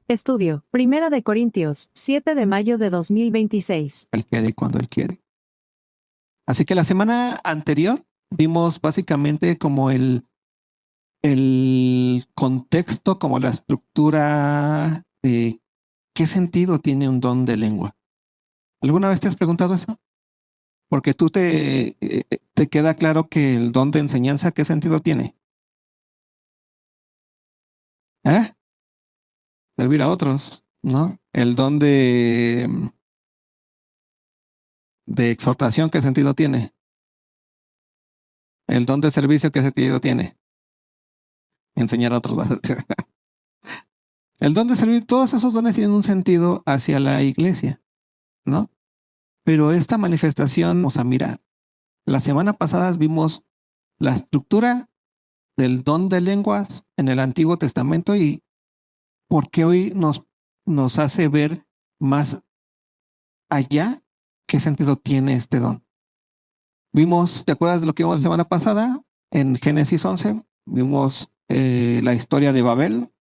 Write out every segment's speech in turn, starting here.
Estudio, Primera de Corintios, 7 de mayo de 2026. Él quede cuando Él quiere. Así que la semana anterior vimos básicamente como el contexto, como la estructura de qué sentido tiene un don de lengua. ¿Alguna vez te has preguntado eso? Porque tú te queda claro que el don de enseñanza, ¿qué sentido tiene? Servir a otros, ¿no? El don de exhortación, ¿qué sentido tiene? El don de servicio, ¿qué sentido tiene? Enseñar a otros. El don de servir, todos esos dones tienen un sentido hacia la iglesia, ¿no? Pero esta manifestación, vamos a mirar. La semana pasada vimos la estructura del don de lenguas en el Antiguo Testamento y por qué hoy nos hace ver más allá qué sentido tiene este don. Vimos, ¿te acuerdas de lo que vimos la semana pasada? En Génesis 11, vimos la historia de Babel.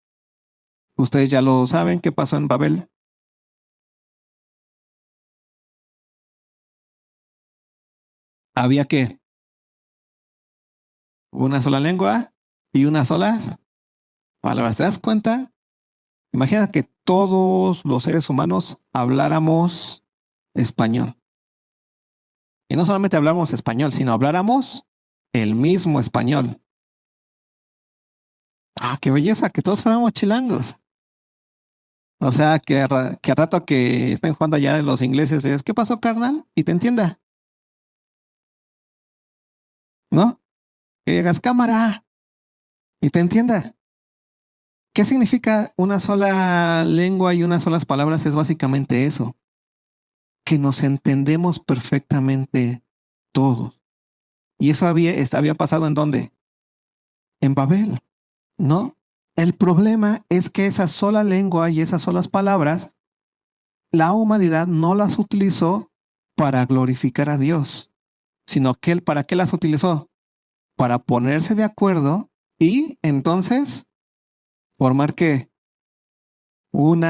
Ustedes ya lo saben, ¿qué pasó en Babel? Había que una sola lengua y unas solas palabras. ¿Te das cuenta? Imagina que todos los seres humanos habláramos español. Y no solamente habláramos español, sino habláramos el mismo español. ¡Ah, qué belleza! Que todos fuéramos chilangos. O sea, que a rato que estén jugando allá los ingleses, le dices, ¿qué pasó, carnal? Y te entienda. ¿No? Que digas, cámara. Y te entienda. ¿Qué significa una sola lengua y unas solas palabras? Es básicamente eso. Que nos entendemos perfectamente todos. Y eso había pasado ¿en dónde? En Babel, ¿no? El problema es que esa sola lengua y esas solas palabras, la humanidad no las utilizó para glorificar a Dios, sino que ¿para qué las utilizó? Para ponerse de acuerdo y entonces formar ¿qué? Un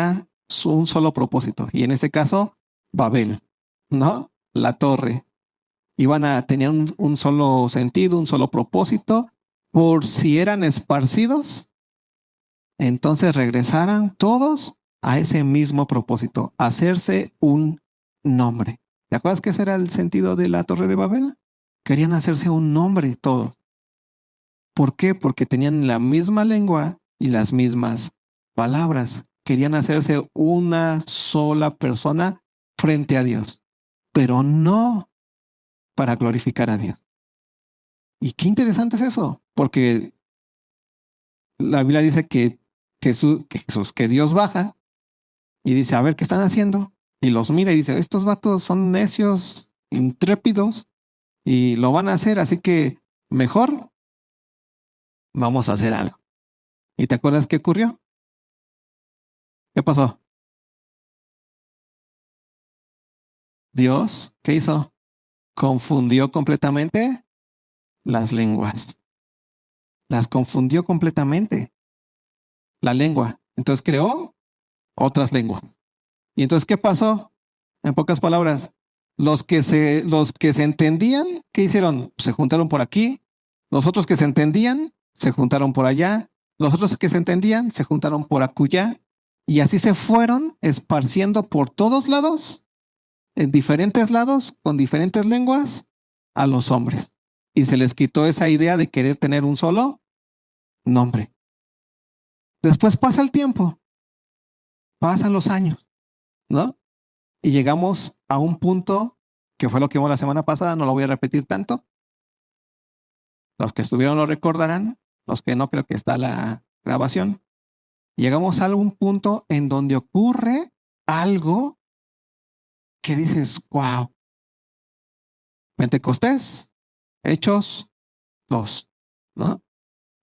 solo propósito. Y en este caso, Babel, ¿no? La torre. Tenían un solo sentido, un solo propósito. Por si eran esparcidos, entonces regresaran todos a ese mismo propósito, hacerse un nombre. ¿Te acuerdas que ese era el sentido de la Torre de Babel? Querían hacerse un nombre todos. ¿Por qué? Porque tenían la misma lengua y las mismas palabras. Querían hacerse una sola persona frente a Dios, pero no para glorificar a Dios. Y qué interesante es eso, porque la Biblia dice que Dios baja y dice, a ver, ¿qué están haciendo? Y los mira y dice, estos vatos son necios, intrépidos, y lo van a hacer, así que mejor vamos a hacer algo. ¿Y te acuerdas qué ocurrió? ¿Qué pasó? Dios, ¿qué hizo? Confundió completamente las lenguas. Las confundió completamente. La lengua. Entonces creó otras lenguas. ¿Y entonces qué pasó? En pocas palabras, los que se entendían, ¿qué hicieron? Se juntaron por aquí. Los otros que se entendían, se juntaron por allá. Los otros que se entendían, se juntaron por acullá. Y así se fueron esparciendo por todos lados, en diferentes lados, con diferentes lenguas, a los hombres. Y se les quitó esa idea de querer tener un solo nombre. Después pasa el tiempo, pasan los años, ¿no? Y llegamos a un punto que fue lo que vimos la semana pasada, no lo voy a repetir tanto. Los que estuvieron lo recordarán, los que no, creo que está la grabación. Llegamos a algún punto en donde ocurre algo que dices, wow. Pentecostés, Hechos 2, ¿no?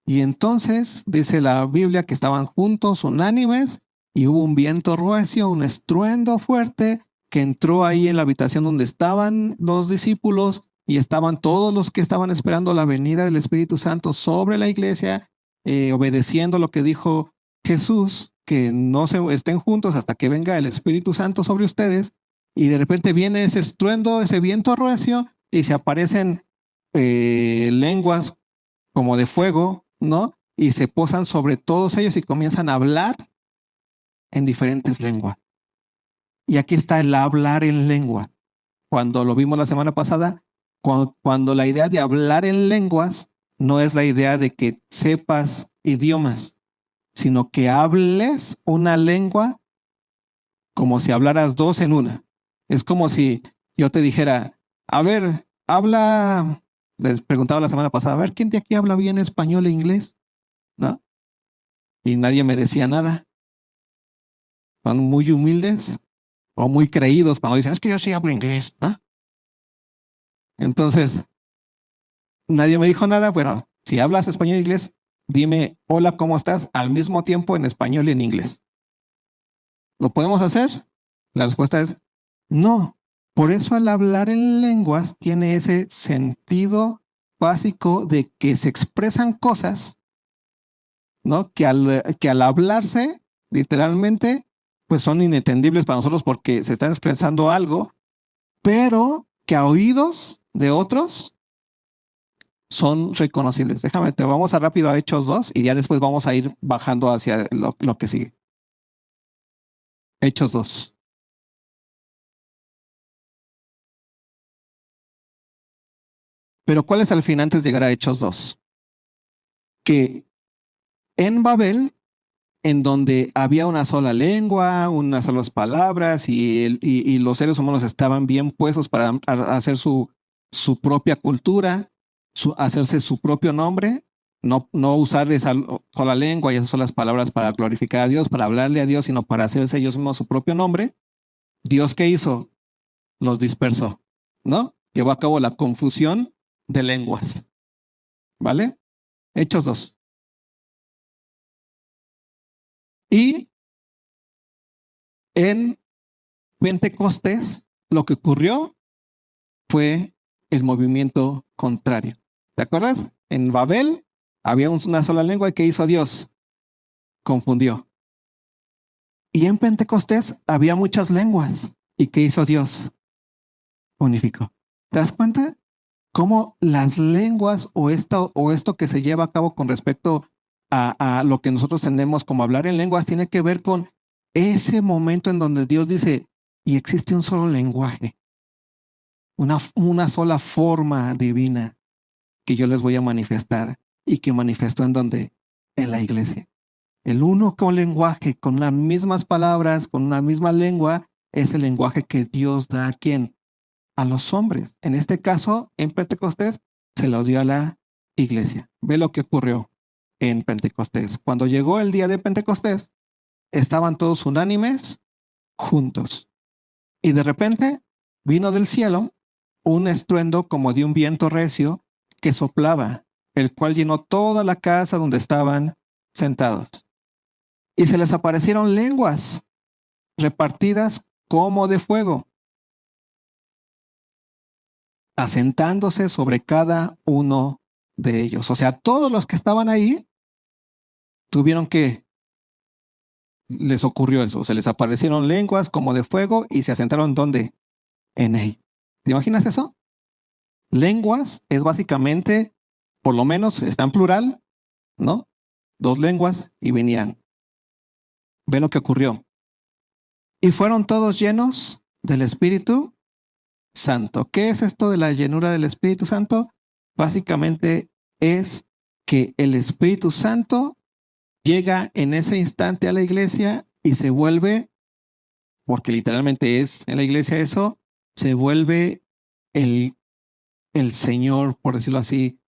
Y entonces dice la Biblia que estaban juntos, unánimes, y hubo un viento recio, un estruendo fuerte que entró ahí en la habitación donde estaban los discípulos y estaban todos los que estaban esperando la venida del Espíritu Santo sobre la iglesia, obedeciendo lo que dijo Jesús, que no se estén juntos hasta que venga el Espíritu Santo sobre ustedes, y de repente viene ese estruendo, ese viento recio, y se aparecen lenguas como de fuego, ¿no? Y se posan sobre todos ellos y comienzan a hablar en diferentes lenguas. Y aquí está el hablar en lengua. Cuando lo vimos la semana pasada, cuando la idea de hablar en lenguas no es la idea de que sepas idiomas, sino que hables una lengua como si hablaras dos en una. Es como si yo te dijera, a ver, habla, les preguntaba la semana pasada, a ver, ¿quién de aquí habla bien español e inglés? ¿No? Y nadie me decía nada. Son muy humildes o muy creídos cuando dicen, es que yo sí hablo inglés, ¿no? Entonces, nadie me dijo nada. Bueno, si hablas español e inglés, dime, hola, ¿cómo estás? Al mismo tiempo en español y en inglés. ¿Lo podemos hacer? La respuesta es no. Por eso el hablar en lenguas tiene ese sentido básico de que se expresan cosas, ¿no? Que al hablarse, literalmente, pues son inentendibles para nosotros porque se está expresando algo, pero que a oídos de otros son reconocibles. Déjame, te vamos a rápido a Hechos 2 y ya después vamos a ir bajando hacia lo que sigue. Hechos 2. Pero ¿cuál es el fin antes de llegar a Hechos 2? Que en Babel, en donde había una sola lengua, unas solas palabras y los seres humanos estaban bien puestos para hacer su propia cultura, hacerse su propio nombre, no usar esa sola lengua y esas solas palabras para glorificar a Dios, para hablarle a Dios, sino para hacerse ellos mismos su propio nombre. Dios, ¿qué hizo? Los dispersó, ¿no? Llevó a cabo la confusión de lenguas. ¿Vale? Hechos 2. Y en Pentecostés lo que ocurrió fue el movimiento contrario. ¿Te acuerdas? En Babel había una sola lengua y ¿qué hizo Dios? Confundió. Y en Pentecostés había muchas lenguas. ¿Y qué hizo Dios? Unificó. ¿Te das cuenta? Cómo las lenguas o esto que se lleva a cabo con respecto a lo que nosotros tenemos como hablar en lenguas tiene que ver con ese momento en donde Dios dice, y existe un solo lenguaje, una sola forma divina que yo les voy a manifestar y que manifestó en donde, en la iglesia. El único lenguaje con las mismas palabras, con la misma lengua, es el lenguaje que Dios da a ¿quién? A los hombres. En este caso, en Pentecostés, se lo dio a la iglesia. Ve lo que ocurrió en Pentecostés. Cuando llegó el día de Pentecostés, estaban todos unánimes, juntos. Y de repente vino del cielo un estruendo como de un viento recio que soplaba, el cual llenó toda la casa donde estaban sentados. Y se les aparecieron lenguas repartidas como de fuego, asentándose sobre cada uno de ellos. O sea, todos los que estaban ahí tuvieron que, les ocurrió eso, se les aparecieron lenguas como de fuego y se asentaron ¿dónde? En él. ¿Te imaginas eso? Lenguas es básicamente, por lo menos está en plural, ¿no? 2 lenguas y venían. Ve lo que ocurrió. Y fueron todos llenos del Espíritu Santo. ¿Qué es esto de la llenura del Espíritu Santo? Básicamente es que el Espíritu Santo llega en ese instante a la iglesia y se vuelve, porque literalmente es en la iglesia eso, se vuelve el Señor, por decirlo así,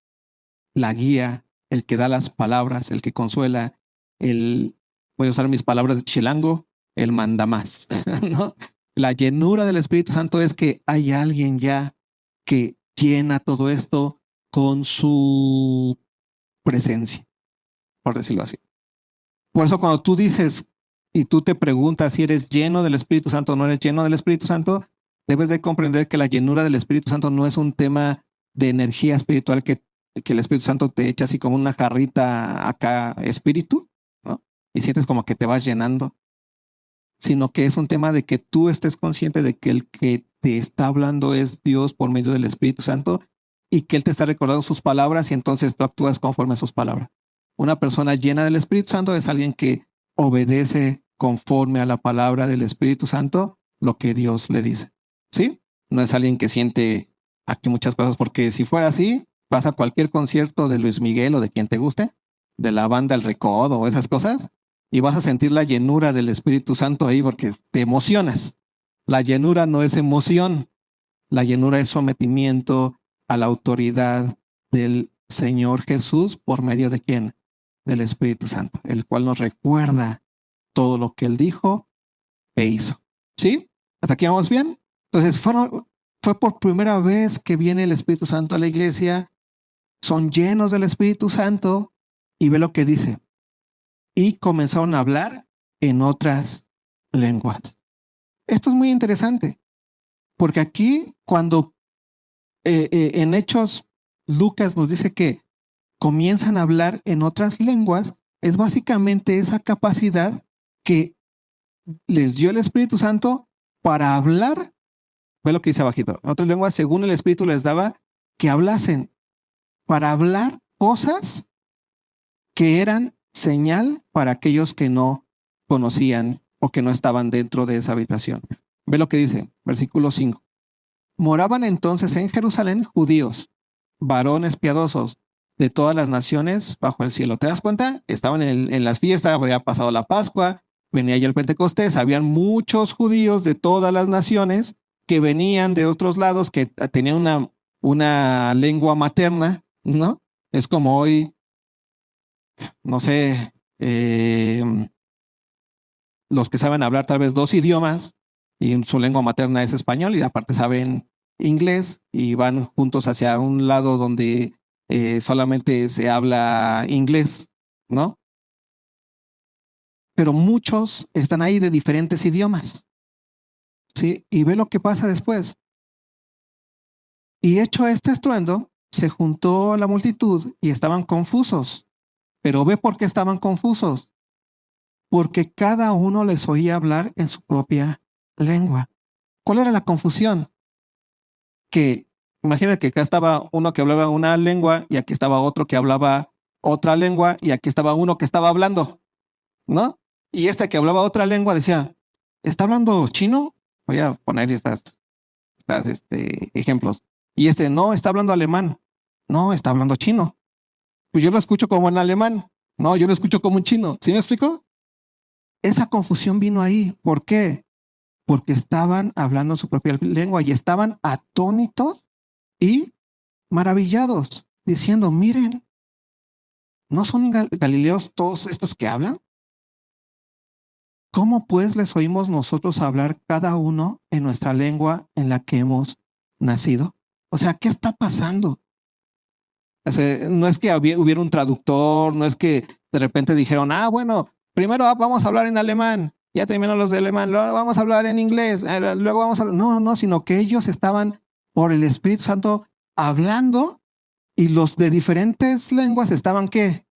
la guía, el que da las palabras, el que consuela, voy a usar mis palabras de chilango, el mandamás, ¿no? La llenura del Espíritu Santo es que hay alguien ya que llena todo esto con su presencia, por decirlo así. Por eso cuando tú dices y tú te preguntas si eres lleno del Espíritu Santo o no eres lleno del Espíritu Santo, debes de comprender que la llenura del Espíritu Santo no es un tema de energía espiritual que el Espíritu Santo te echa así como una jarrita acá espíritu, ¿no? y sientes como que te vas llenando, sino que es un tema de que tú estés consciente de que el que te está hablando es Dios por medio del Espíritu Santo y que Él te está recordando sus palabras y entonces tú actúas conforme a sus palabras. Una persona llena del Espíritu Santo es alguien que obedece conforme a la palabra del Espíritu Santo lo que Dios le dice. ¿Sí? No es alguien que siente aquí muchas cosas, porque si fuera así, vas a cualquier concierto de Luis Miguel o de quien te guste, de la banda El Recodo o esas cosas, y vas a sentir la llenura del Espíritu Santo ahí porque te emocionas. La llenura no es emoción, la llenura es sometimiento a la autoridad del Señor Jesús por medio de quién? Del Espíritu Santo, el cual nos recuerda todo lo que Él dijo e hizo. ¿Sí? ¿Hasta aquí vamos bien? Entonces fue por primera vez que viene el Espíritu Santo a la iglesia, son llenos del Espíritu Santo y ve lo que dice. Y comenzaron a hablar en otras lenguas. Esto es muy interesante, porque aquí cuando en Hechos Lucas nos dice que comienzan a hablar en otras lenguas, es básicamente esa capacidad que les dio el Espíritu Santo para hablar. Ve lo que dice abajito. En otras lenguas, según el Espíritu les daba que hablasen, para hablar cosas que eran señal para aquellos que no conocían o que no estaban dentro de esa habitación. Ve lo que dice, versículo 5. Moraban entonces en Jerusalén judíos, varones piadosos de todas las naciones bajo el cielo. ¿Te das cuenta? Estaban en las fiestas, había pasado la Pascua, venía ya el Pentecostés, habían muchos judíos de todas las naciones que venían de otros lados, que tenían una lengua materna, ¿no? Es como hoy, no sé, los que saben hablar tal vez 2 idiomas y su lengua materna es español y aparte saben inglés y van juntos hacia un lado donde solamente se habla inglés, ¿no? Pero muchos están ahí de diferentes idiomas, ¿sí? Y ve lo que pasa después. Y hecho este estruendo, se juntó la multitud y estaban confusos. Pero ve por qué estaban confusos. Porque cada uno les oía hablar en su propia lengua. ¿Cuál era la confusión? Que imagínate que acá estaba uno que hablaba una lengua y aquí estaba otro que hablaba otra lengua y aquí estaba uno que estaba hablando, ¿no? Y este que hablaba otra lengua decía, ¿está hablando chino? Voy a poner estas ejemplos. Y no, está hablando alemán. No, está hablando chino. Pues yo lo escucho como en alemán. No, yo lo escucho como en chino. ¿Sí me explico? Esa confusión vino ahí. ¿Por qué? Porque estaban hablando su propia lengua y estaban atónitos y maravillados, diciendo, miren, ¿no son galileos todos estos que hablan? ¿Cómo pues les oímos nosotros hablar cada uno en nuestra lengua en la que hemos nacido? O sea, ¿qué está pasando? O sea, no es que hubiera un traductor, no es que de repente dijeron, bueno, primero vamos a hablar en alemán, ya terminaron los de alemán, luego vamos a hablar en inglés, luego vamos a hablar. No, sino que ellos estaban por el Espíritu Santo hablando y los de diferentes lenguas estaban ¿qué?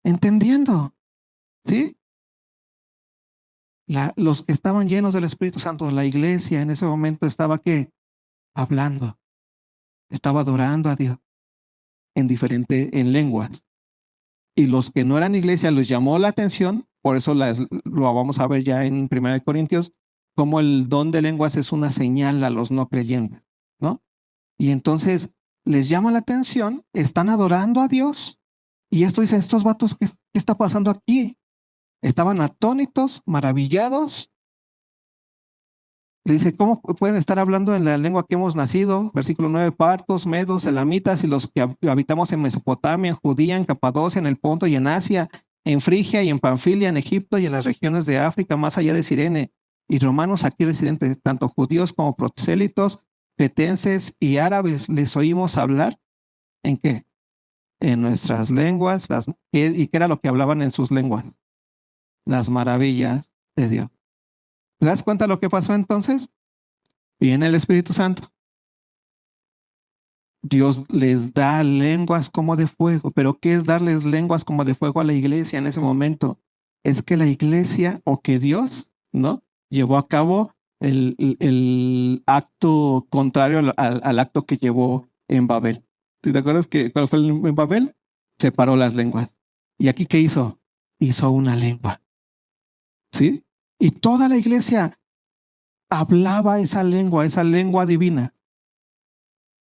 Entendiendo, ¿sí? Los que estaban llenos del Espíritu Santo, la iglesia en ese momento estaba ¿qué? Hablando, estaba adorando a Dios en lenguas. Y los que no eran iglesia les llamó la atención, por eso lo vamos a ver ya en 1 Corintios, como el don de lenguas es una señal a los no creyentes, ¿no? Y entonces les llama la atención, están adorando a Dios, y esto dice, estos vatos, ¿qué está pasando aquí? Estaban atónitos, maravillados. Le dice, ¿cómo pueden estar hablando en la lengua que hemos nacido? Versículo 9, partos, medos, elamitas y los que habitamos en Mesopotamia, en Judía, en Capadocia, en el Ponto y en Asia, en Frigia y en Panfilia, en Egipto y en las regiones de África, más allá de Cirene, y romanos aquí residentes, tanto judíos como prosélitos, cretenses y árabes, les oímos hablar. ¿En qué? En nuestras lenguas. ¿Y qué era lo que hablaban en sus lenguas? Las maravillas de Dios. ¿Te das cuenta lo que pasó entonces? Viene el Espíritu Santo. Dios les da lenguas como de fuego. ¿Pero qué es darles lenguas como de fuego a la iglesia en ese momento? es que la iglesia o que Dios, ¿no? Llevó a cabo el acto contrario al acto que llevó en Babel. ¿Sí te acuerdas cuál fue en Babel? Separó las lenguas. ¿Y aquí qué hizo? Hizo una lengua. ¿Sí? Y toda la iglesia hablaba esa lengua divina.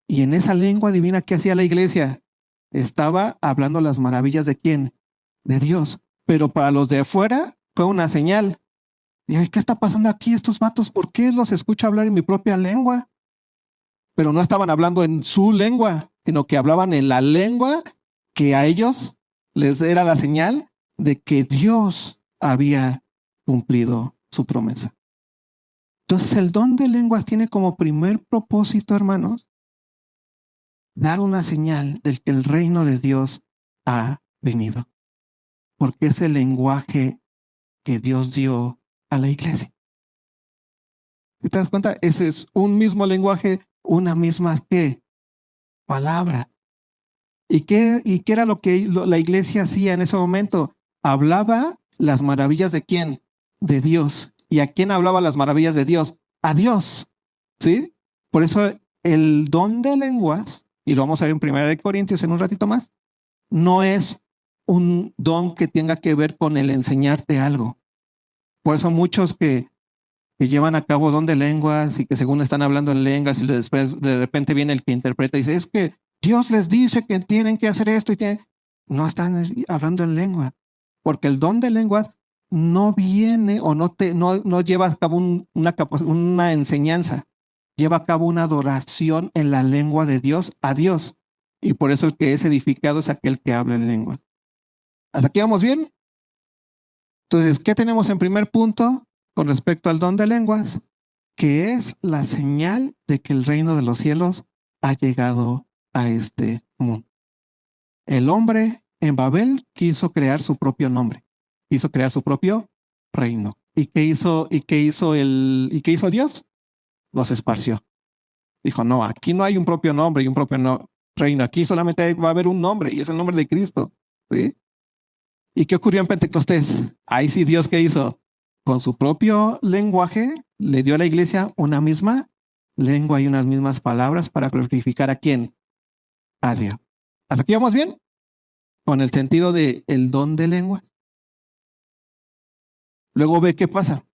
Y en esa lengua divina, ¿qué hacía la iglesia? Estaba hablando las maravillas de ¿quién? De Dios. Pero para los de afuera fue una señal. Y ¿qué está pasando aquí estos vatos? ¿Por qué los escucho hablar en mi propia lengua? Pero no estaban hablando en su lengua, sino que hablaban en la lengua que a ellos les era la señal de que Dios había cumplido su promesa. Entonces el don de lenguas tiene como primer propósito, hermanos, dar una señal de que el reino de Dios ha venido. Porque es el lenguaje que Dios dio a la iglesia. ¿Te das cuenta? Ese es un mismo lenguaje, una misma ¿qué? Palabra. ¿Y qué era lo que la iglesia hacía en ese momento? Hablaba las maravillas de ¿quién? De Dios. ¿Y a quién hablaba las maravillas de Dios? A Dios. ¿Sí? Por eso el don de lenguas, y lo vamos a ver en 1 Corintios en un ratito más, no es un don que tenga que ver con el enseñarte algo. Por eso muchos que llevan a cabo don de lenguas y que según están hablando en lenguas y después de repente viene el que interpreta y dice, es que Dios les dice que tienen que hacer esto y no están hablando en lengua, porque el don de lenguas no viene o no lleva a cabo una enseñanza, lleva a cabo una adoración en la lengua de Dios a Dios, y por eso el que es edificado es aquel que habla en lengua. ¿Hasta aquí vamos bien? Entonces, ¿qué tenemos en primer punto con respecto al don de lenguas? Que es la señal de que el reino de los cielos ha llegado a este mundo. El hombre en Babel quiso crear su propio nombre, quiso crear su propio reino. ¿Y qué hizo Dios? Los esparció. Dijo, no, aquí no hay un propio nombre y un propio reino. Aquí solamente va a haber un nombre y es el nombre de Cristo. ¿Sí? ¿Y qué ocurrió en Pentecostés? Ahí sí Dios, ¿qué hizo? Con su propio lenguaje le dio a la iglesia una misma lengua y unas mismas palabras para glorificar ¿a quién? A Dios. ¿Hasta aquí vamos bien? Con el sentido de el don de lengua. Luego ve qué pasa.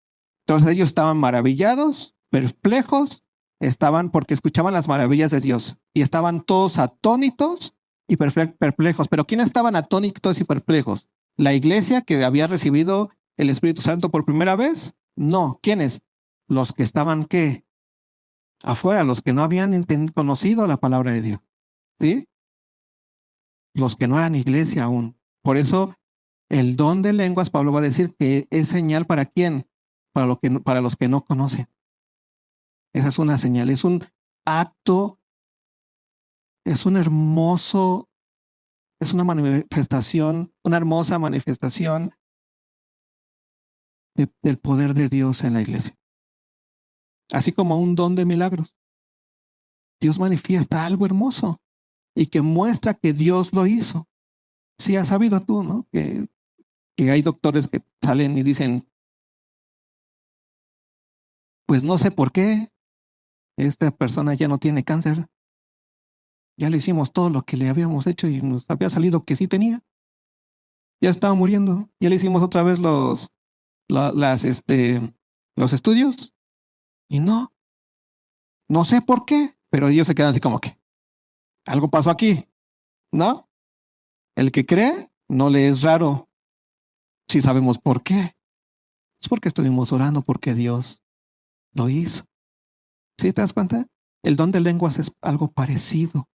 Entonces ellos estaban maravillados, perplejos, estaban porque escuchaban las maravillas de Dios y estaban todos atónitos y perplejos. Pero ¿quiénes estaban atónitos y perplejos? ¿La iglesia que había recibido el Espíritu Santo por primera vez? No. ¿Quiénes? Los que estaban ¿qué? Afuera, los que no habían conocido la palabra de Dios. ¿Sí? Los que no eran iglesia aún. Por eso el don de lenguas, Pablo va a decir que es señal ¿para quién? Para los que no conocen. Esa es una señal, es un acto, es una manifestación, una hermosa manifestación del poder de Dios en la iglesia. Así como un don de milagros. Dios manifiesta algo hermoso y que muestra que Dios lo hizo. Sí has sabido tú, ¿no? Que hay doctores que salen y dicen, pues no sé por qué esta persona ya no tiene cáncer. Ya le hicimos todo lo que le habíamos hecho y nos había salido que sí tenía. Ya estaba muriendo. Ya le hicimos otra vez los estudios y no sé por qué, pero ellos se quedan así como que algo pasó aquí, ¿no? El que cree no le es raro si sabemos por qué. Es porque estuvimos orando porque Dios lo hizo. ¿Sí te das cuenta? El don de lenguas es algo parecido,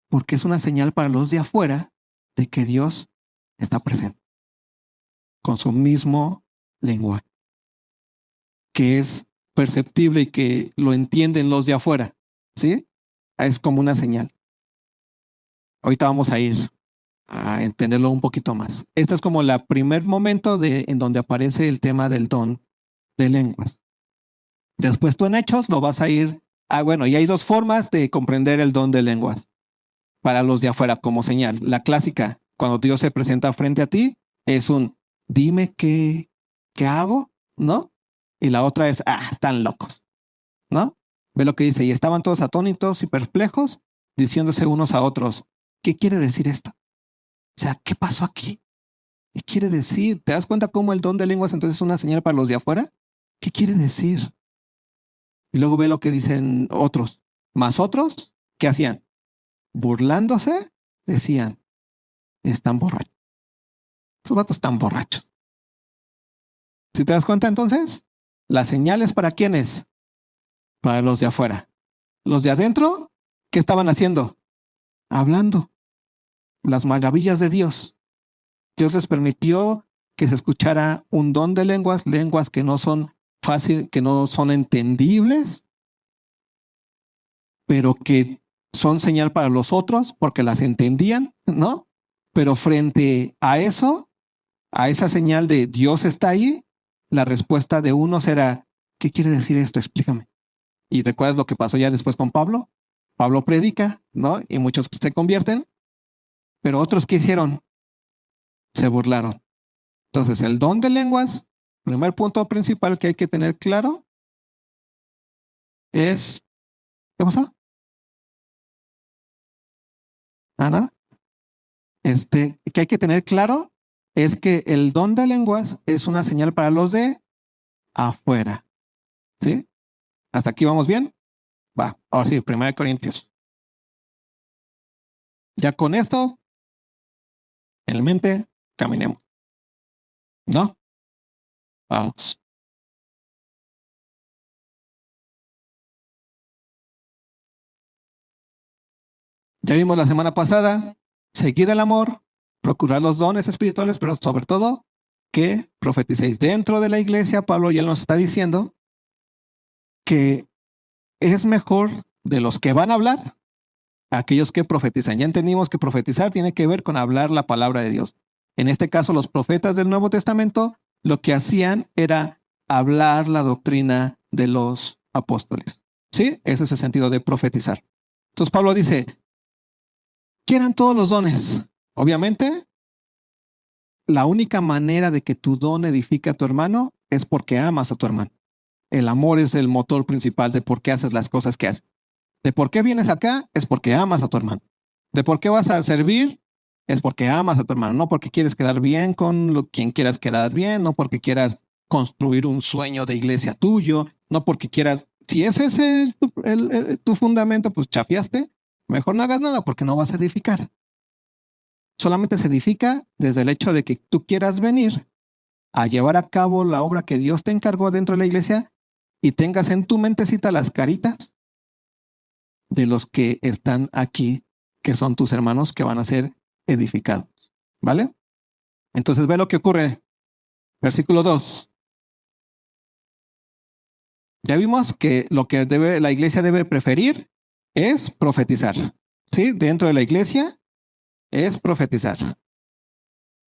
porque es una señal para los de afuera de que Dios está presente con su mismo lenguaje, que es perceptible y que lo entienden los de afuera. ¿Sí? Es como una señal. Ahorita vamos a ir a entenderlo un poquito más. Este es como el primer momento en donde aparece el tema del don de lenguas. Después tú en Hechos lo vas a ir. Bueno, y hay dos formas de comprender el don de lenguas para los de afuera como señal. La clásica, cuando Dios se presenta frente a ti, es un dime qué hago, ¿no? Y la otra es, están locos, ¿no? Ve lo que dice, y estaban todos atónitos y perplejos, diciéndose unos a otros, ¿qué quiere decir esto? O sea, ¿qué pasó aquí? ¿Qué quiere decir? ¿Te das cuenta cómo el don de lenguas entonces es una señal para los de afuera? ¿Qué quiere decir? Y luego ve lo que dicen otros. Más otros, ¿qué hacían? Burlándose, decían, están borrachos. Esos vatos están borrachos. ¿Sí te das cuenta entonces? Las señales para quiénes? Para los de afuera. Los de adentro, ¿qué estaban haciendo? Hablando las maravillas de Dios. Dios les permitió que se escuchara un don de lenguas, lenguas que no son fácil, que no son entendibles, pero que son señal para los otros porque las entendían, ¿no? Pero frente a eso, a esa señal de Dios está ahí, la respuesta de unos era, ¿qué quiere decir esto? Explícame. ¿Y recuerdas lo que pasó ya después con Pablo? Pablo predica, ¿no? Y muchos se convierten, pero otros ¿qué hicieron? Se burlaron. Entonces, el don de lenguas, primer punto principal que hay que tener claro es, ¿qué pasa? Ana, que hay que tener claro es que el don de lenguas es una señal para los de afuera. ¿Sí? ¿Hasta aquí vamos bien? Va, ahora sí, 1 Corintios. Ya con esto, en mente, caminemos. ¿No? Vamos. Ya vimos la semana pasada, seguid el amor, procurad los dones espirituales, pero sobre todo que profeticéis. Dentro de la iglesia, Pablo ya nos está diciendo que es mejor de los que van a hablar, aquellos que profetizan. Ya entendimos que profetizar tiene que ver con hablar la palabra de Dios. En este caso, los profetas del Nuevo Testamento lo que hacían era hablar la doctrina de los apóstoles. ¿Sí? Ese es el sentido de profetizar. Entonces Pablo dice, quieran todos los dones. Obviamente, la única manera de que tu don edifique a tu hermano es porque amas a tu hermano. El amor es el motor principal de por qué haces las cosas que haces. De por qué vienes acá es porque amas a tu hermano. De por qué vas a servir es porque amas a tu hermano. No porque quieres quedar bien con quien quieras quedar bien, no porque quieras construir un sueño de iglesia tuyo, no porque quieras, si ese es tu fundamento, pues chafiaste, mejor no hagas nada porque no vas a edificar. Solamente se edifica desde el hecho de que tú quieras venir a llevar a cabo la obra que Dios te encargó dentro de la iglesia y tengas en tu mentecita las caritas de los que están aquí, que son tus hermanos que van a ser edificados. ¿Vale? Entonces ve lo que ocurre. Versículo 2. Ya vimos que lo que la iglesia debe preferir es profetizar. ¿Sí? Dentro de la iglesia es profetizar.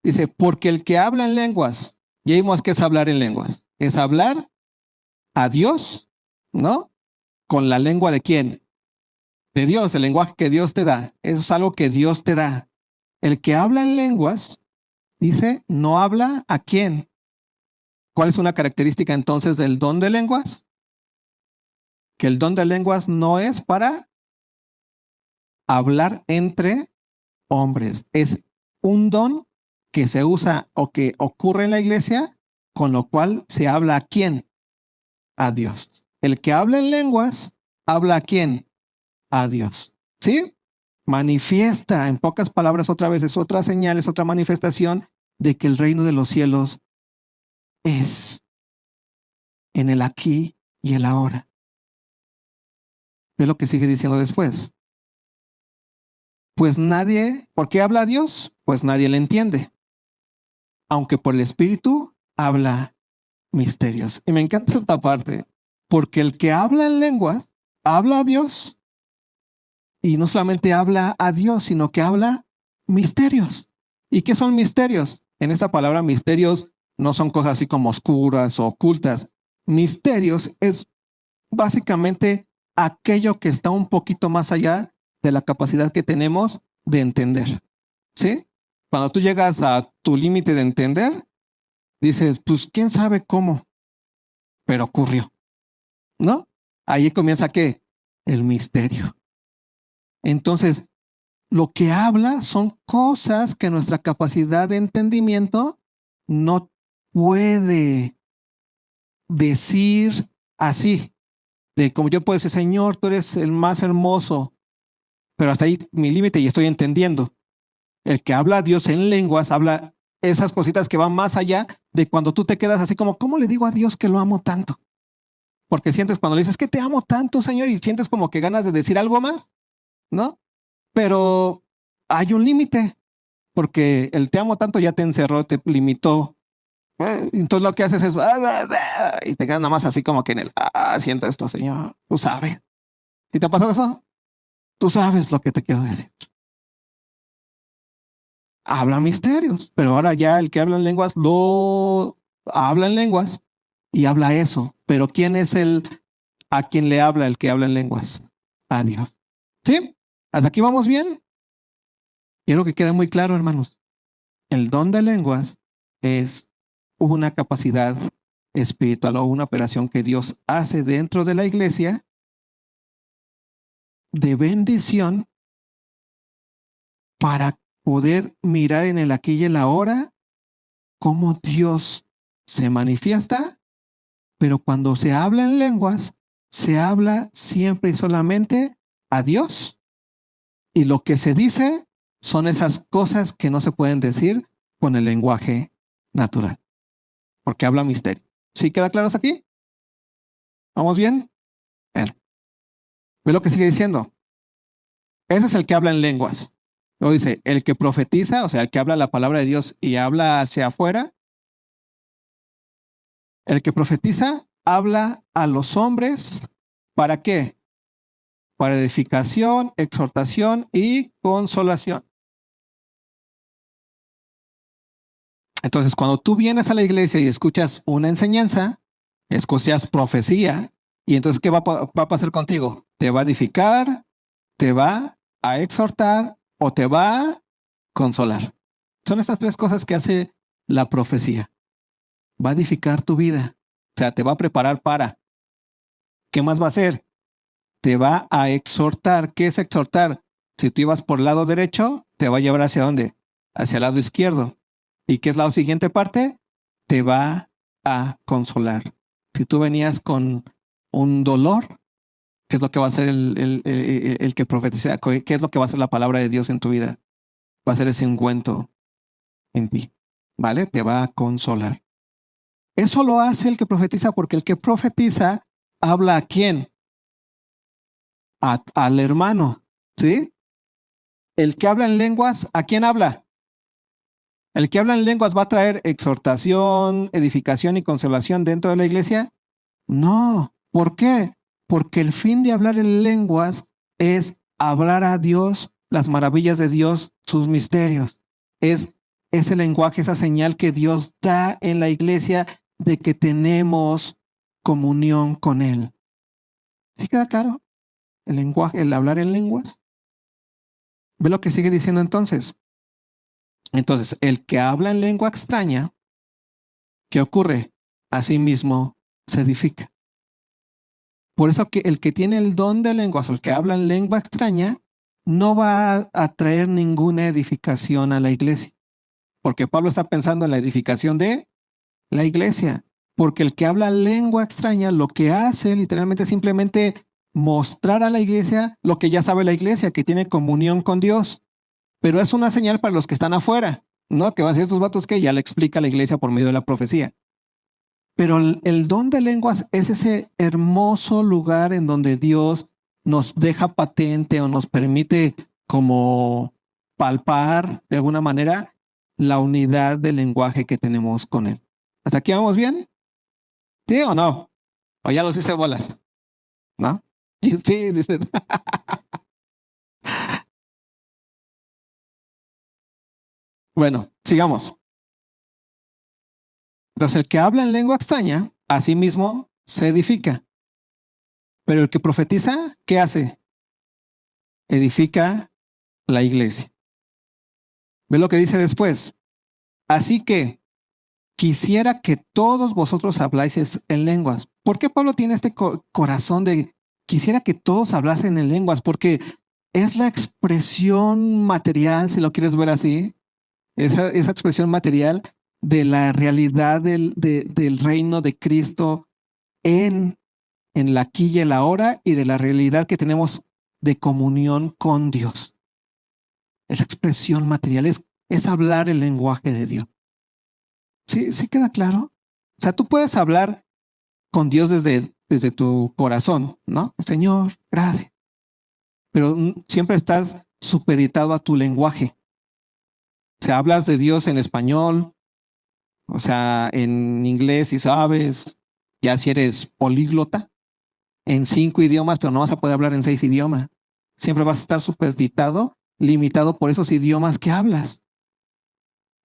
Dice, porque el que habla en lenguas, ya vimos que es hablar en lenguas. Es hablar a Dios, ¿no? Con la lengua de quién? De Dios, el lenguaje que Dios te da. Eso es algo que Dios te da. El que habla en lenguas, dice, no habla a quién. ¿Cuál es una característica entonces del don de lenguas? Que el don de lenguas no es para hablar entre hombres. Es un don que se usa o que ocurre en la iglesia, con lo cual se habla a quién? A Dios. El que habla en lenguas, habla a quién? A Dios. ¿Sí? Manifiesta, en pocas palabras, otra vez, es otra señal, es otra manifestación de que el reino de los cielos es en el aquí y el ahora. Ve lo que sigue diciendo después. Pues nadie, ¿por qué habla Dios? Pues nadie le entiende. Aunque por el Espíritu habla misterios. Y me encanta esta parte, porque el que habla en lenguas, habla a Dios. Y no solamente habla a Dios, sino que habla misterios. ¿Y qué son misterios? En esta palabra misterios no son cosas así como oscuras o ocultas. Misterios es básicamente aquello que está un poquito más allá de la capacidad que tenemos de entender. ¿Sí? Cuando tú llegas a tu límite de entender, dices, pues quién sabe cómo, pero ocurrió, ¿no? Ahí comienza ¿qué? El misterio. Entonces, lo que habla son cosas que nuestra capacidad de entendimiento no puede decir así. De como yo puedo decir, Señor, tú eres el más hermoso, pero hasta ahí mi límite y estoy entendiendo. El que habla a Dios en lenguas, habla esas cositas que van más allá de cuando tú te quedas así como, ¿cómo le digo a Dios que lo amo tanto? Porque sientes cuando le dices que te amo tanto, Señor, y sientes como que ganas de decir algo más, ¿no? Pero hay un límite, porque el te amo tanto ya te encerró, te limitó. Entonces lo que haces es, y te quedas nada más así como que en el, siento esto, Señor, tú sabes. ¿Si te ha pasado eso? Tú sabes lo que te quiero decir. Habla misterios, pero ahora ya el que habla en lenguas lo habla en lenguas y habla eso. Pero ¿quién es el a quien le habla el que habla en lenguas? A Dios. ¿Sí? ¿Hasta aquí vamos bien? Quiero que quede muy claro, hermanos. El don de lenguas es una capacidad espiritual o una operación que Dios hace dentro de la iglesia de bendición para poder mirar en el aquí y el ahora cómo Dios se manifiesta, pero cuando se habla en lenguas, se habla siempre y solamente a Dios. Y lo que se dice son esas cosas que no se pueden decir con el lenguaje natural, porque habla misterio. ¿Sí queda claro hasta aquí? ¿Vamos bien? Bueno, ve lo que sigue diciendo. Ese es el que habla en lenguas. Luego dice, el que profetiza, o sea, el que habla la palabra de Dios y habla hacia afuera. El que profetiza habla a los hombres. ¿Para qué? Para edificación, exhortación y consolación. Entonces, cuando tú vienes a la iglesia y escuchas una enseñanza, escuchas profecía, y entonces, ¿qué va a pasar contigo? ¿Te va a edificar? ¿Te va a exhortar? ¿O te va a consolar? Son estas tres cosas que hace la profecía. Va a edificar tu vida. O sea, te va a preparar para. ¿Qué más va a hacer? Te va a exhortar. ¿Qué es exhortar? Si tú ibas por el lado derecho, te va a llevar hacia dónde? Hacia el lado izquierdo. ¿Y qué es la siguiente parte? Te va a consolar. Si tú venías con un dolor, ¿qué es lo que va a hacer el que profetiza? ¿Qué es lo que va a hacer la palabra de Dios en tu vida? Va a ser ese ungüento en ti. ¿Vale? Te va a consolar. Eso lo hace el que profetiza porque el que profetiza habla a quién? Al hermano. ¿Sí? El que habla en lenguas, ¿a quién habla? El que habla en lenguas va a traer exhortación, edificación y consolación dentro de la iglesia. No. ¿Por qué? Porque el fin de hablar en lenguas es hablar a Dios, las maravillas de Dios, sus misterios. Es ese lenguaje, esa señal que Dios da en la iglesia de que tenemos comunión con Él. ¿Sí queda claro? El lenguaje, el hablar en lenguas. Ve lo que sigue diciendo entonces. Entonces, el que habla en lengua extraña, ¿qué ocurre? Asimismo se edifica. Por eso que el que tiene el don de lenguas o el que habla en lengua extraña no va a traer ninguna edificación a la iglesia. Porque Pablo está pensando en la edificación de la iglesia. Porque el que habla lengua extraña lo que hace literalmente es simplemente mostrar a la iglesia lo que ya sabe la iglesia, que tiene comunión con Dios. Pero es una señal para los que están afuera, ¿no? Que van a ser estos vatos que ya le explica la iglesia por medio de la profecía. Pero el don de lenguas es ese hermoso lugar en donde Dios nos deja patente o nos permite como palpar de alguna manera la unidad del lenguaje que tenemos con Él. ¿Hasta aquí vamos bien? ¿Sí o no? ¿O ya los hice bolas? ¿No? Sí, dice. Bueno, sigamos. Entonces, el que habla en lengua extraña, a sí mismo se edifica. Pero el que profetiza, ¿qué hace? Edifica la iglesia. Ve lo que dice después. Así que quisiera que todos vosotros habláis en lenguas. ¿Por qué Pablo tiene este corazón de quisiera que todos hablasen en lenguas? Porque es la expresión material, si lo quieres ver así, esa expresión material de la realidad del reino de Cristo en la aquí y el ahora, y de la realidad que tenemos de comunión con Dios. Es la expresión material, es hablar el lenguaje de Dios. ¿Sí queda claro? O sea, tú puedes hablar con Dios desde tu corazón, ¿no? Señor, gracias. Pero siempre estás supeditado a tu lenguaje. O sea, hablas de Dios en español, o sea, en inglés si sabes, ya si eres políglota, en 5 idiomas, pero no vas a poder hablar en 6 idiomas. Siempre vas a estar supeditado, limitado por esos idiomas que hablas.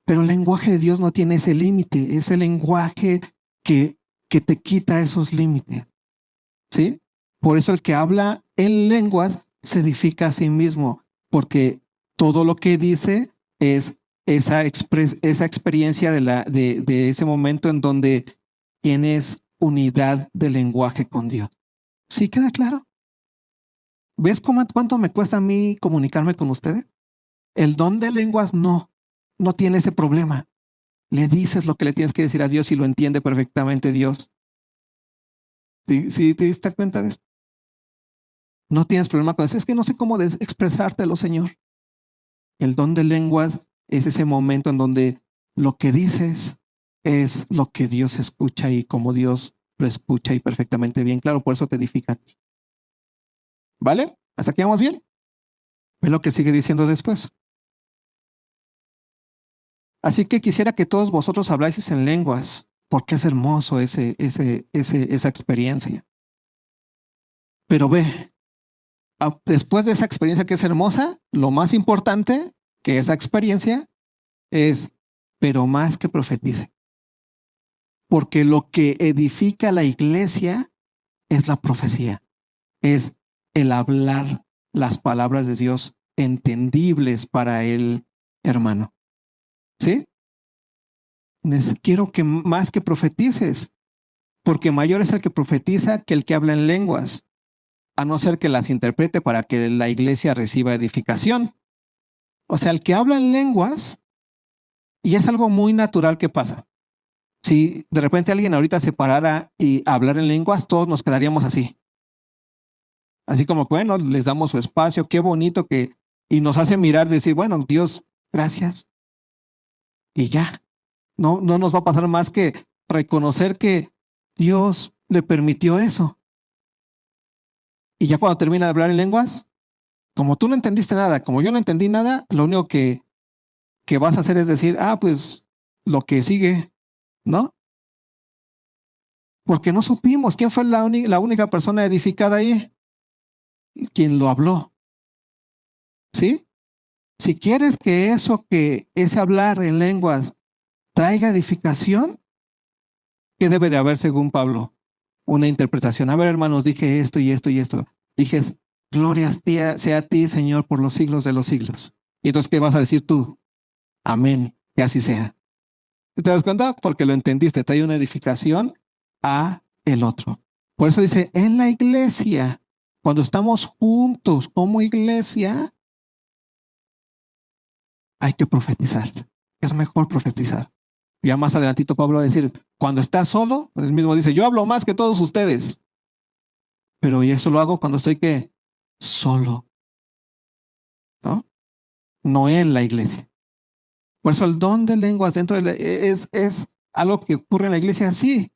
Pero el lenguaje de Dios no tiene ese límite, es el lenguaje que te quita esos límites. ¿Sí? Por eso el que habla en lenguas se edifica a sí mismo, porque todo lo que dice es esa experiencia de ese momento en donde tienes unidad de lenguaje con Dios. ¿Sí queda claro? ¿Ves cuánto me cuesta a mí comunicarme con ustedes? El don de lenguas no tiene ese problema. Le dices lo que le tienes que decir a Dios y lo entiende perfectamente Dios. ¿Sí te diste cuenta de esto? No tienes problema con eso. Es que no sé cómo expresártelo, Señor. El don de lenguas es ese momento en donde lo que dices es lo que Dios escucha y como Dios lo escucha y perfectamente bien. Claro, por eso te edifica a ti. ¿Vale? ¿Hasta aquí vamos bien? Ve lo que sigue diciendo después. Así que quisiera que todos vosotros habláis en lenguas, porque es hermoso esa experiencia. Pero ve, después de esa experiencia que es hermosa, lo más importante que esa experiencia es, pero más que profetice. Porque lo que edifica la iglesia es la profecía, es el hablar las palabras de Dios entendibles para el hermano. ¿Sí? Quiero que más que profetices, porque mayor es el que profetiza que el que habla en lenguas, a no ser que las interprete para que la iglesia reciba edificación. O sea, el que habla en lenguas, y es algo muy natural que pasa. Si de repente alguien ahorita se parara y hablar en lenguas, todos nos quedaríamos así. Así como, bueno, les damos su espacio, qué bonito que, y nos hace mirar, decir, bueno, Dios, gracias. Y ya, no nos va a pasar más que reconocer que Dios le permitió eso. Y ya cuando termina de hablar en lenguas, como tú no entendiste nada, como yo no entendí nada, lo único que vas a hacer es decir, pues lo que sigue, ¿no? Porque no supimos quién fue la única persona edificada ahí, quien lo habló. ¿Sí? Si quieres que ese hablar en lenguas traiga edificación, ¿qué debe de haber según Pablo? Una interpretación. A ver, hermanos, dije esto y esto y esto. Dije, gloria sea a ti, Señor, por los siglos de los siglos. Y entonces, ¿qué vas a decir tú? Amén, que así sea. ¿Te das cuenta? Porque lo entendiste, trae una edificación a el otro. Por eso dice, en la iglesia, cuando estamos juntos como iglesia, hay que profetizar. Es mejor profetizar. Ya más adelantito Pablo va a decir, cuando estás solo, él mismo dice, yo hablo más que todos ustedes. Pero y eso lo hago cuando estoy ¿qué? Solo. ¿No? No en la iglesia. Por eso el don de lenguas dentro de es algo que ocurre en la iglesia, sí,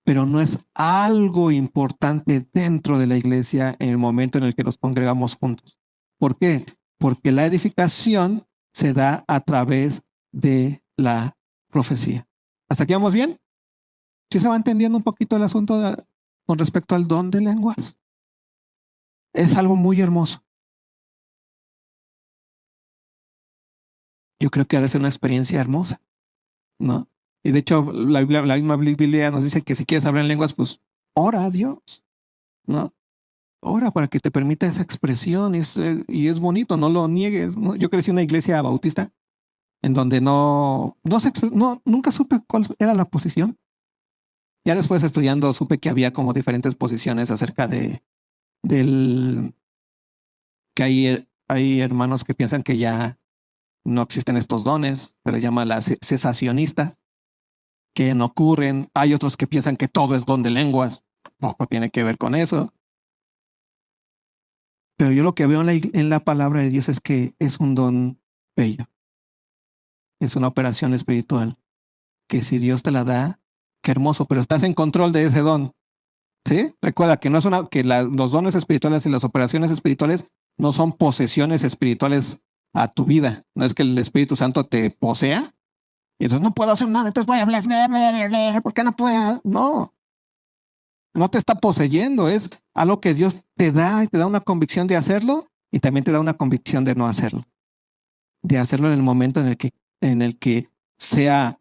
pero no es algo importante dentro de la iglesia en el momento en el que nos congregamos juntos. ¿Por qué? Porque la edificación se da a través de la profecía. ¿Hasta aquí vamos bien? ¿Sí se va entendiendo un poquito el asunto con respecto al don de lenguas? Es algo muy hermoso. Yo creo que ha de ser una experiencia hermosa, ¿no? Y de hecho, la misma Biblia nos dice que si quieres hablar en lenguas, pues ora a Dios, ¿no? Ora para que te permita esa expresión y es bonito, no lo niegues, ¿no? Yo crecí en una iglesia bautista en donde nunca supe cuál era la posición. Ya después estudiando supe que había como diferentes posiciones acerca del que hay hermanos que piensan que ya no existen estos dones, se les llama las cesacionistas, que no ocurren. Hay otros que piensan que todo es don de lenguas, poco tiene que ver con eso. Pero yo lo que veo en la palabra de Dios es que es un don bello. Es una operación espiritual que si Dios te la da, qué hermoso, pero estás en control de ese don. ¿Sí? Recuerda que no es los dones espirituales y las operaciones espirituales no son posesiones espirituales a tu vida. No es que el Espíritu Santo te posea y entonces no puedo hacer nada, entonces voy a hablar, ¿por qué no puedo? No te está poseyendo, es algo que Dios te da y te da una convicción de hacerlo y también te da una convicción de no hacerlo. De hacerlo en el momento en el que sea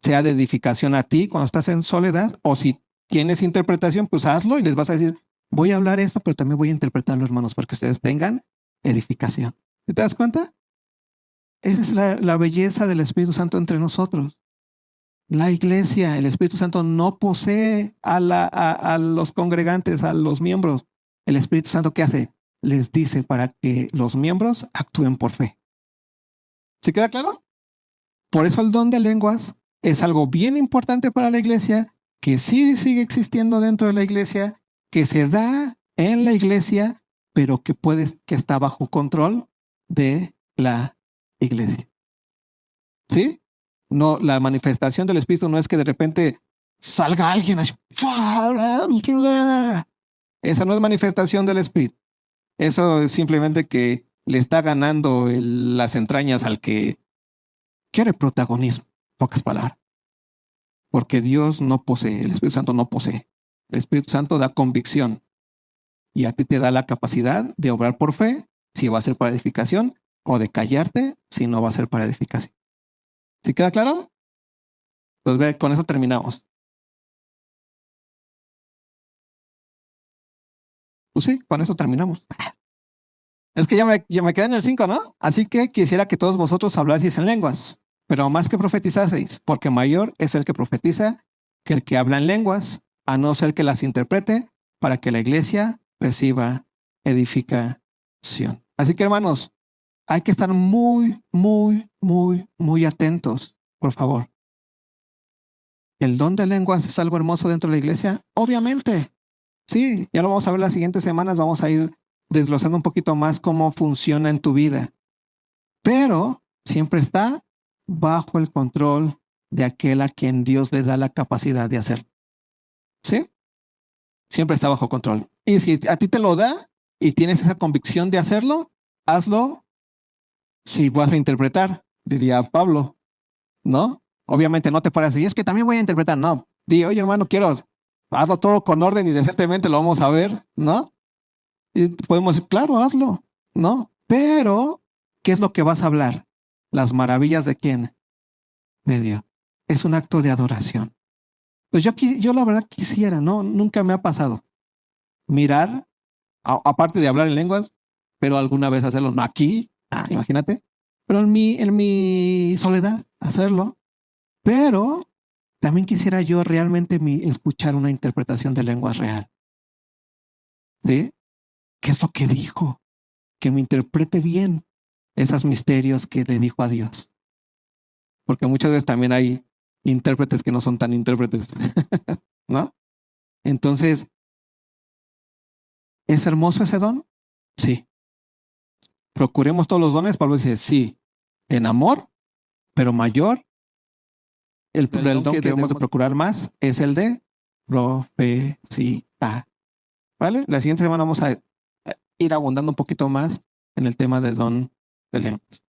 de edificación a ti cuando estás en soledad, o si tienes interpretación, pues hazlo y les vas a decir, voy a hablar esto, pero también voy a interpretarlo, hermanos, para que ustedes tengan edificación. ¿Te das cuenta? Esa es la belleza del Espíritu Santo entre nosotros. La iglesia, el Espíritu Santo no posee a los congregantes, a los miembros. El Espíritu Santo, ¿qué hace? Les dice para que los miembros actúen por fe. ¿Sí queda claro? Por eso el don de lenguas es algo bien importante para la iglesia, que sí sigue existiendo dentro de la iglesia, que se da en la iglesia, pero que está bajo control de la iglesia. ¿Sí? No, la manifestación del Espíritu no es que de repente salga alguien así. Esa no es manifestación del Espíritu. Eso es simplemente que le está ganando las entrañas al que quiere protagonismo, pocas palabras. Porque Dios no posee, el Espíritu Santo no posee. El Espíritu Santo da convicción y a ti te da la capacidad de obrar por fe, si va a ser para edificación, o de callarte si no va a ser para edificación. ¿Sí queda claro? Pues ve, con eso terminamos. Pues sí, con eso terminamos. Es que ya me quedé en el 5, ¿no? Así que quisiera que todos vosotros hablaseis en lenguas, pero más que profetizaseis, porque mayor es el que profetiza que el que habla en lenguas, a no ser que las interprete, para que la iglesia reciba edificación. Así que, hermanos, hay que estar muy, muy, muy, muy atentos, por favor. ¿El don de lenguas es algo hermoso dentro de la iglesia? Obviamente. Sí, ya lo vamos a ver las siguientes semanas. Vamos a ir desglosando un poquito más cómo funciona en tu vida. Pero siempre está bajo el control de aquel a quien Dios le da la capacidad de hacerlo. ¿Sí? Siempre está bajo control. Y si a ti te lo da y tienes esa convicción de hacerlo, hazlo. Si vas a interpretar, diría Pablo, ¿no? Obviamente no te paras y es que también voy a interpretar. No, di, oye hermano, hazlo todo con orden y decentemente, lo vamos a ver, ¿no? Y podemos decir, claro, hazlo, ¿no? Pero, ¿qué es lo que vas a hablar? Las maravillas de quién? De Dios. Es un acto de adoración. Pues yo la verdad quisiera, ¿no? Nunca me ha pasado mirar, aparte de hablar en lenguas, pero alguna vez hacerlo, no aquí, imagínate, pero en mi soledad hacerlo. Pero también quisiera yo realmente escuchar una interpretación de lenguas real. ¿Sí? ¿Qué es lo que dijo? Que me interprete bien esos misterios que le dijo a Dios. Porque muchas veces también hay intérpretes que no son tan intérpretes, ¿no? Entonces, ¿es hermoso ese don? Sí. ¿Procuremos todos los dones? Pablo dice, sí, en amor, pero mayor. El don que debemos de procurar más es el de profecía. ¿Vale? La siguiente semana vamos a ir abundando un poquito más en el tema de don de lenguas.